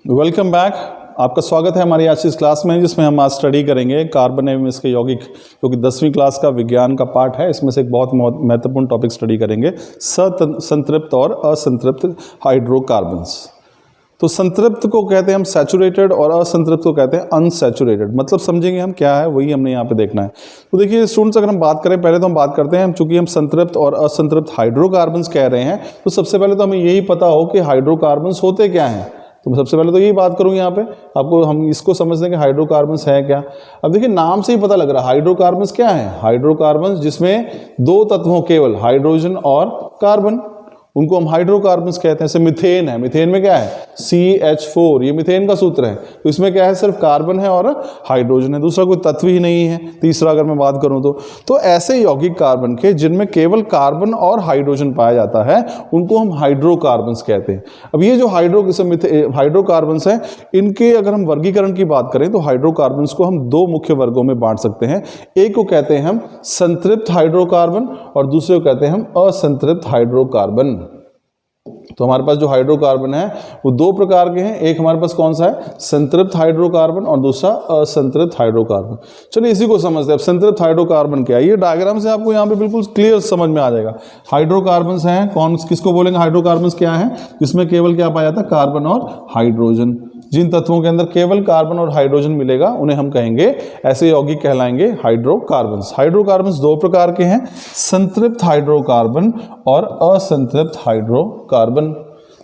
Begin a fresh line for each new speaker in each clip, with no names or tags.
Welcome back. आपका स्वागत है हमारी आज की इस क्लास में, जिसमें हम आज स्टडी करेंगे कार्बन एवं इसके यौगिक, जो कि 10वीं क्लास का विज्ञान का पार्ट है। इसमें से एक बहुत महत्वपूर्ण टॉपिक स्टडी करेंगे, संतृप्त और असंतृप्त हाइड्रोकार्बन्स। तो संतृप्त को कहते हैं हम सैचुरेटेड और असंतृप्त को कहते हैं अनसैचुरेटेड। मतलब समझेंगे हम क्या है, वही हमने यहाँ पे देखना है। तो देखिए स्टूडेंट्स, अगर हम बात करें, पहले तो हम बात करते हैं, चूंकि हम संतृप्त और असंतृप्त हाइड्रोकार्बन्स कह रहे हैं, तो सबसे पहले तो हमें यही पता हो कि हाइड्रोकार्बन्स होते क्या हैं। तो सबसे पहले तो यही बात करूँ यहाँ पे आपको, हम इसको समझते हैं कि हाइड्रोकार्बन्स है क्या। अब देखिए नाम से ही पता लग रहा है हाइड्रोकार्बन्स क्या है। हाइड्रोकार्बन्स जिसमें दो तत्वों केवल हाइड्रोजन और कार्बन, उनको हम हाइड्रोकार्बन्स कहते हैं। जैसे मिथेन है, मिथेन में क्या है CH4, ये मिथेन का सूत्र है। तो इसमें क्या है, सिर्फ कार्बन है और हाइड्रोजन है, दूसरा कोई तत्व ही नहीं है। तीसरा अगर मैं बात करूं तो ऐसे यौगिक कार्बन के जिनमें केवल कार्बन और हाइड्रोजन पाया जाता है, उनको हम हाइड्रोकार्बन्स कहते हैं। अब ये जो हाइड्रोकार्बन्स हैं, इनके अगर हम वर्गीकरण की बात करें तो हाइड्रोकार्बन्स को हम दो मुख्य वर्गों में बांट सकते हैं। एक को कहते हैं हम संतृप्त हाइड्रोकार्बन और दूसरे को कहते हैं हम असंतृप्त हाइड्रोकार्बन। तो हमारे पास जो हाइड्रोकार्बन है वो दो प्रकार के हैं। एक हमारे पास कौन सा है, संतृप्त हाइड्रोकार्बन, और दूसरा असंतृप्त हाइड्रोकार्बन। चलिए इसी को समझते हैं। अब संतृप्त हाइड्रोकार्बन क्या है, ये डायग्राम से आपको यहाँ पे बिल्कुल क्लियर समझ में आ जाएगा। हाइड्रोकार्बन्स हैं कौन, किसको बोलेंगे हाइड्रोकार्बन्स क्या है, जिसमें केवल क्या पाया जाता है, कार्बन और हाइड्रोजन। जिन तत्वों के अंदर केवल कार्बन और हाइड्रोजन मिलेगा उन्हें हम कहेंगे, ऐसे यौगिक कहलाएंगे हाइड्रोकार्बन्स। हाइड्रोकार्बन्स दो प्रकार के हैं, संतृप्त हाइड्रोकार्बन और असंतृप्त हाइड्रोकार्बन।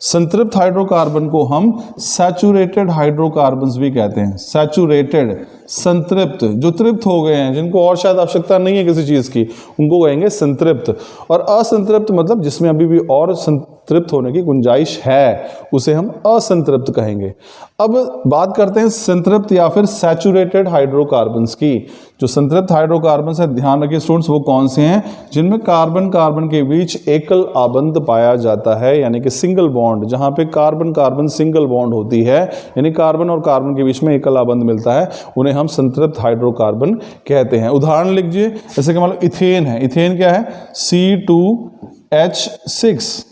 संतृप्त हाइड्रोकार्बन को हम सैचुरेटेड हाइड्रोकार्बन्स भी कहते हैं। सैचुरेटेड, संतृप्त, जो तृप्त हो गए हैं, जिनको और शायद आवश्यकता नहीं है किसी चीज की, उनको कहेंगे संतृप्त। और असंतृप्त मतलब जिसमें अभी भी और संतृप्त होने की गुंजाइश है, उसे हम असंतृप्त कहेंगे। अब बात करते हैं संतृप्त या फिर सैचुरेटेड हाइड्रोकार्बन्स की। जो संतृप्त हाइड्रोकार्बन्स है, ध्यान रखिए स्टूडेंट्स, वो कौन से हैं, जिनमें कार्बन कार्बन के बीच एकल आबंध पाया जाता है, यानी कि सिंगल बॉन्ड। जहां पे कार्बन कार्बन सिंगल बॉन्ड होती है, यानी कार्बन और कार्बन के बीच में एकल आबंध मिलता है, उन्हें हम संतृप्त हाइड्रोकार्बन कहते हैं। उदाहरण लिखिए, जैसे कि मान लो इथेन है। इथेन क्या है, C2H6।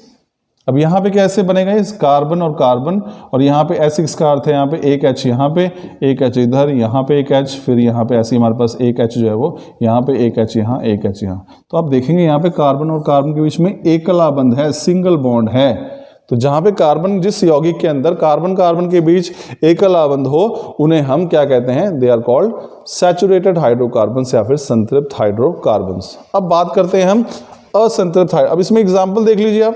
अब यहाँ पे कैसे बनेगा, इस कार्बन और यहाँ पे H6 का अर्थ है यहाँ पे एक H, यहाँ पे एक H इधर, यहाँ पे एक H, फिर यहाँ पे ऐसे हमारे पास एक H जो है वो यहाँ पे एक H, यहाँ एक H यहाँ। तो आप देखेंगे यहाँ पे कार्बन और कार्बन के बीच में एकल आबंध है, सिंगल बॉन्ड है। तो जहाँ पे कार्बन, जिस यौगिक के अंदर कार्बन कार्बन के बीच एकल आबंध हो, उन्हें हम क्या कहते हैं, they are called saturated hydrocarbons या फिर संतृप्त हाइड्रोकार्बन्स। अब बात करते हैं हम असंतृप्त। अब इसमें एग्जाम्पल देख लीजिए आप।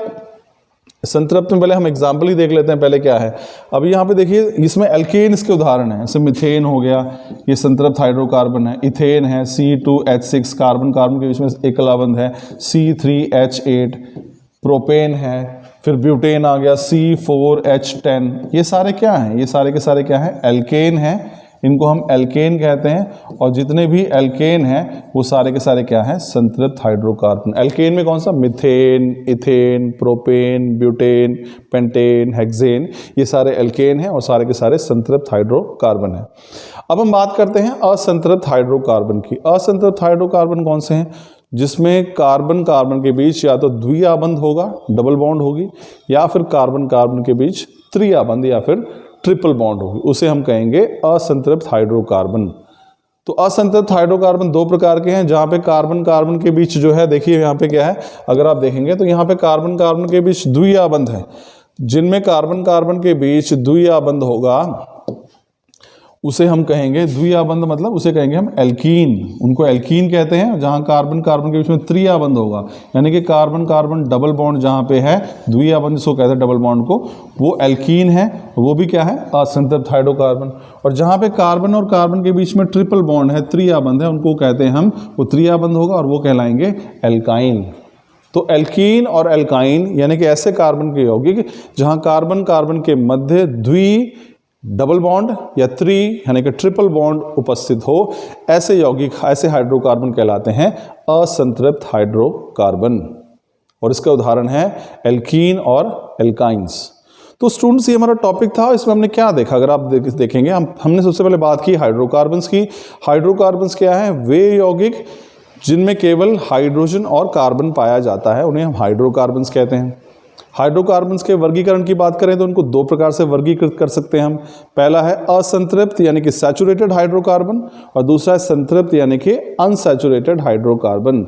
संतृप्त में पहले हम एग्जाम्पल ही देख लेते हैं, पहले क्या है। अब यहाँ पे देखिए, इसमें एल्केन्स के उदाहरण हैं। जैसे मिथेन हो गया, ये संतृप्त हाइड्रोकार्बन है। इथेन है, C2H6, कार्बन कार्बन के बीच में एकल आबंध है, C3H8। प्रोपेन है, फिर ब्यूटेन आ गया, C4H10। ये सारे क्या हैं, ये सारे के सारे क्या हैं, एल्केन हैं। इनको हम एल्केन कहते हैं। और जितने भी एल्केन हैं वो सारे के सारे क्या हैं, संतृप्त हाइड्रोकार्बन। एल्केन में कौन सा, methane, ethane, propane, butane, pentane, hexane, ये सारे एल्केन हैं और सारे के सारे संतृप्त हाइड्रोकार्बन हैं। अब हम बात करते हैं असंतृप्त हाइड्रोकार्बन की। असंतृप्त हाइड्रोकार्बन कौन से हैं, जिसमें कार्बन कार्बन के बीच या तो द्विआबंध होगा, डबल बॉन्ड होगी, या फिर कार्बन कार्बन के बीच त्रिआबंध या फिर ट्रिपल बॉन्ड होगी, उसे हम कहेंगे असंतृप्त हाइड्रोकार्बन। तो असंतृप्त हाइड्रोकार्बन दो प्रकार के हैं, जहां पे कार्बन कार्बन के बीच जो है, देखिए यहाँ पे क्या है, अगर आप देखेंगे तो यहाँ पे कार्बन कार्बन के बीच द्विआबंध है। जिनमें कार्बन कार्बन के बीच द्विआबंध होगा उसे हम कहेंगे, द्विआबंध मतलब उसे कहेंगे हम एल्कीन। उनको एल्कीन कहते हैं। जहां कार्बन कार्बन के बीच में त्रिआबंध होगा, यानी कि कार्बन कार्बन डबल बॉन्ड जहां पे है, द्विआबंध जिसको कहते हैं डबल बॉन्ड को, वो एल्कीन है। वो भी क्या है, असंतृप्त हाइड्रोकार्बन। और जहां पे कार्बन और कार्बन के बीच में ट्रिपल बॉन्ड है, त्रिआबंध है, उनको कहते हैं हम, वो त्रिआबंध होगा और वो कहलाएंगे एल्काइन। तो एल्कीन और एल्काइन यानी कि ऐसे कार्बन के यौगिक जहां कार्बन कार्बन के मध्य द्वि, डबल बॉन्ड या त्रि यानी कि ट्रिपल बॉन्ड उपस्थित हो, ऐसे यौगिक, ऐसे हाइड्रोकार्बन कहलाते हैं असंतृप्त हाइड्रोकार्बन। और इसका उदाहरण है एल्कीन और एल्काइंस। तो स्टूडेंट्स, ये हमारा टॉपिक था। इसमें हमने क्या देखा, अगर आप देखेंगे, हमने सबसे पहले बात की हाइड्रोकार्बन्स की। हाइड्रोकार्बन्स क्या है, वे यौगिक जिनमें केवल हाइड्रोजन और कार्बन पाया जाता है, उन्हें हम हाइड्रोकार्बन्स कहते हैं। हाइड्रोकार्बन्स के वर्गीकरण की बात करें तो उनको दो प्रकार से वर्गीकृत कर सकते हैं हम। पहला है असंतृप्त यानी कि सैचुरेटेड हाइड्रोकार्बन, और दूसरा है संतृप्त यानी कि अनसैचुरेटेड हाइड्रोकार्बन।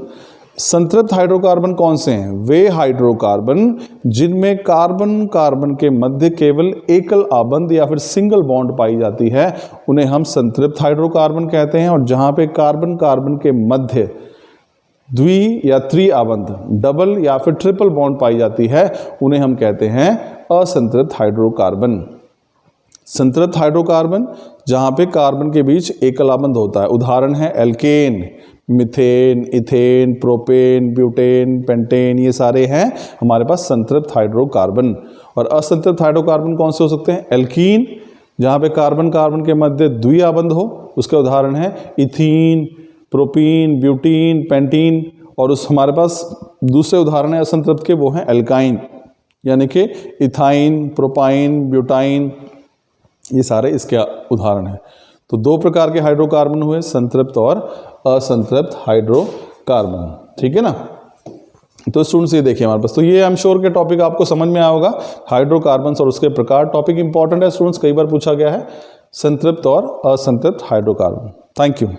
संतृप्त हाइड्रोकार्बन कौन से हैं? वे हाइड्रोकार्बन जिनमें कार्बन कार्बन के मध्य केवल एकल आबंध या फिर सिंगल बॉन्ड पाई जाती है, उन्हें हम संतृप्त हाइड्रोकार्बन कहते हैं। और जहां पे कार्बन कार्बन के मध्य द्वि या त्रि आबंध, डबल या फिर ट्रिपल बॉन्ड पाई जाती है, उन्हें हम कहते हैं असंतृप्त हाइड्रोकार्बन। संतृप्त हाइड्रोकार्बन जहां पे कार्बन के बीच एकल आबंध होता है, उदाहरण है alkane, methane, ethane, propane, butane, pentane, ये सारे हैं हमारे पास संतृप्त हाइड्रोकार्बन। और असंतृप्त हाइड्रोकार्बन कौन से हो सकते हैं? एल्कीन जहां पे कार्बन कार्बन के मध्य द्वि आबंध हो, उसके उदाहरण है इथीन, प्रोपीन, ब्यूटीन, पेंटीन। और उस हमारे पास दूसरे उदाहरण है असंतृप्त के, वो हैं एल्काइन यानी कि इथाइन, प्रोपाइन, ब्यूटाइन, ये सारे इसके उदाहरण हैं। तो दो प्रकार के हाइड्रोकार्बन हुए, संतृप्त और असंतृप्त हाइड्रोकार्बन, ठीक है ना। तो स्टूडेंट्स ये देखिए हमारे पास, तो ये आई एम श्योर के टॉपिक आपको समझ में आया होगा। हाइड्रोकार्बन्स और उसके प्रकार टॉपिक इंपॉर्टेंट है स्टूडेंट्स, कई बार पूछा गया है, संतृप्त और असंतृप्त हाइड्रोकार्बन। Thank you.